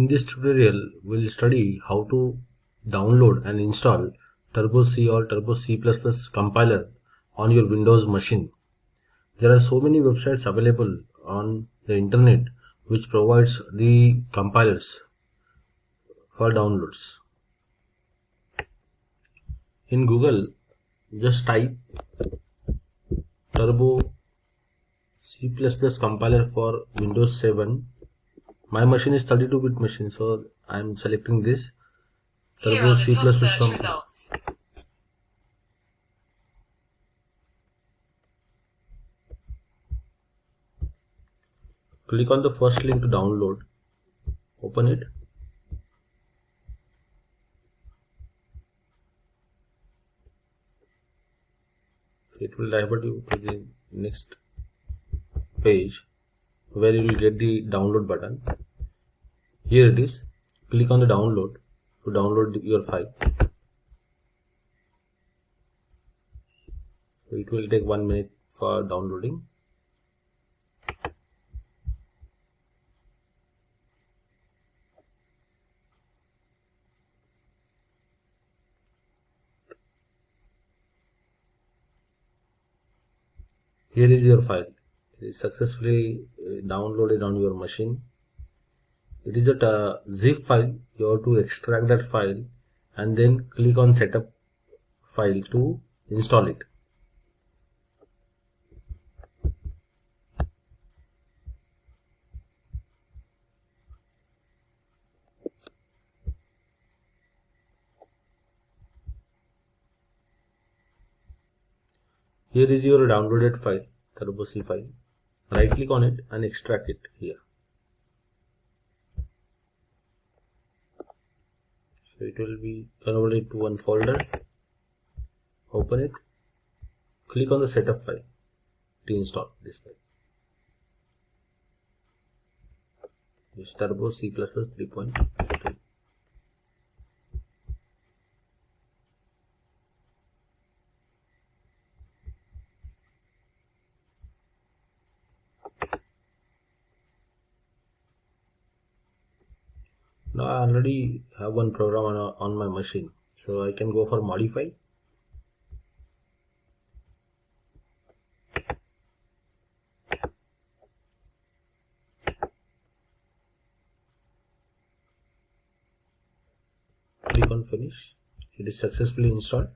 In this tutorial, we'll study how to download and install Turbo C or Turbo C++ compiler on your Windows machine. There are so many websites available on the internet which provides the compilers for downloads. In Google, just type Turbo C++ compiler for Windows 7. My machine is 32-bit machine, so I am selecting this Turbo C++ compiler. Click on the first link to download. Open it. It will divert you to the next page where you will get the download button. Here it is. Click on the download to download your file. So it will take 1 minute for downloading. Here is your file. It is successfully downloaded on your machine. It is a zip file. You have to extract that file and then click on setup file to install it. Here is your downloaded file, Turbo C file. Right click on it and extract it here. So it will be converted to one folder. Open it. Click on the setup file to install this file. This Turbo C++ 3.2. Now I already have one program on my machine, so I can go for modify. Click on finish. It is successfully installed.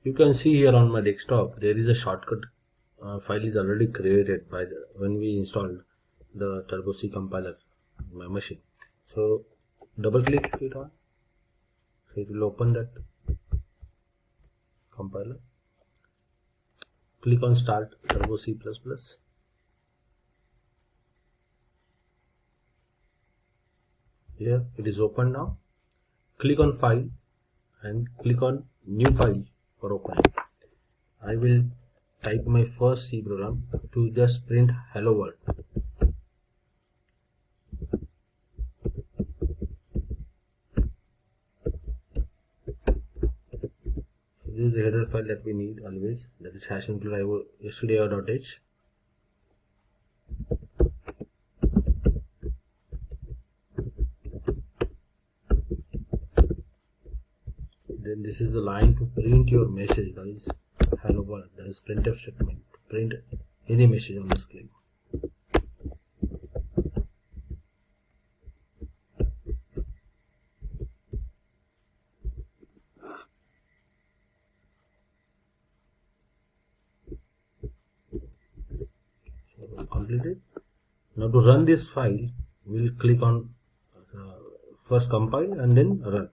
You can see here on my desktop there is a shortcut file is already created by when we installed the Turbo C compiler on my machine. So double click it on, so it will open that compiler. Click on start Turbo C++. Here it is open now. Click on file and click on new file for opening. I will type my first C program to just print hello world. This is the header file that we need always, that is #include stdio.h. Then this is the line to print your message, that is hello world, that is printf statement to print any message on the screen. Completed. Now to run this file, we'll click on first compile and then run.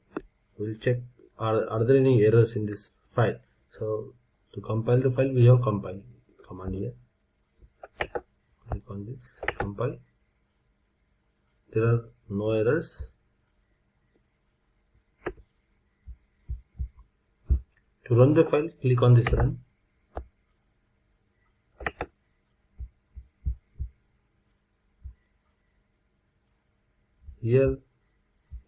We'll check are there any errors in this file. So to compile the file, we have compile command here. Click on this compile. There are no errors. To run the file, click on this run. Here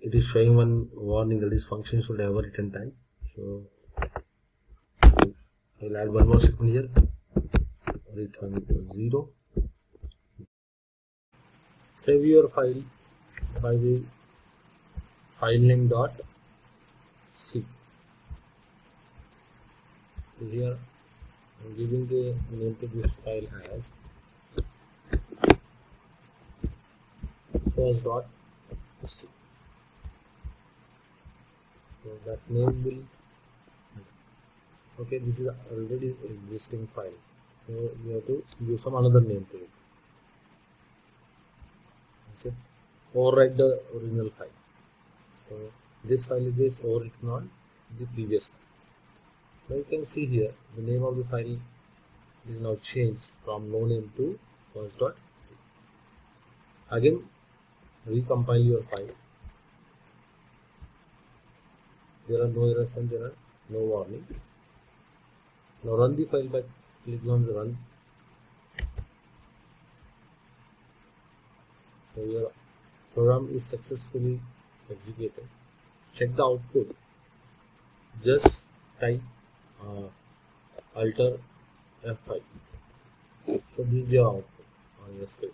it is showing one warning that this function should have a return time. So I will add one more statement here. Return 0. Save your file by the file name dot c. So here I'm giving the name to this file as first dot c. So that name will, okay, this is already existing file, so you have to give some another name to it. That's it. Overwrite the original file. So this file is overwritten on the previous file. Now you can see here the name of the file is now changed from no name to first.c. Again recompile your file. There are no errors and there are no warnings. Now run the file by clicking on the run. So your program is successfully executed. Check the output. Just type alter F5. So this is your output on your screen.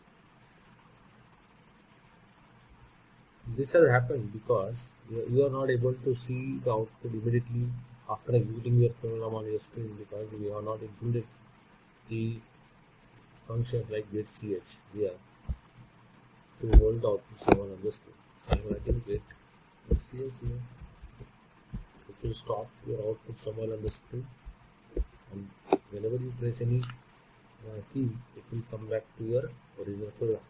This has happened because you are not able to see the output immediately after executing your program on your screen, because we have not included the functions like getch here to hold the output somewhere on the screen. So I am writing getch here. It will stop your output somewhere on the screen, and whenever you press any key, it will come back to your original program.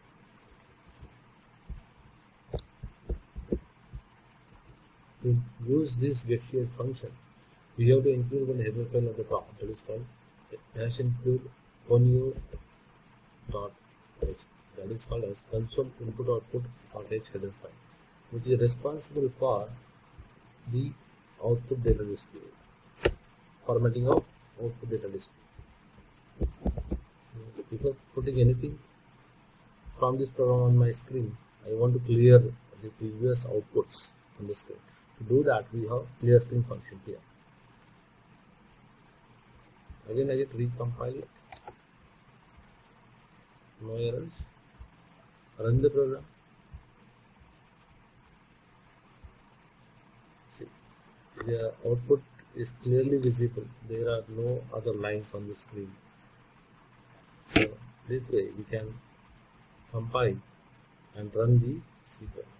To use this getch function, we have to include one header file at the top, that is called -include conio.h, that is called as console input output.h header file, which is responsible for the output data display, formatting of output data display. Before putting anything from this program on my screen, I want to clear the previous outputs on the screen. To do that, we have clear screen function here. Again, I get recompile it. No errors. Run the program. See, the output is clearly visible. There are no other lines on the screen. So this way we can compile and run the C program.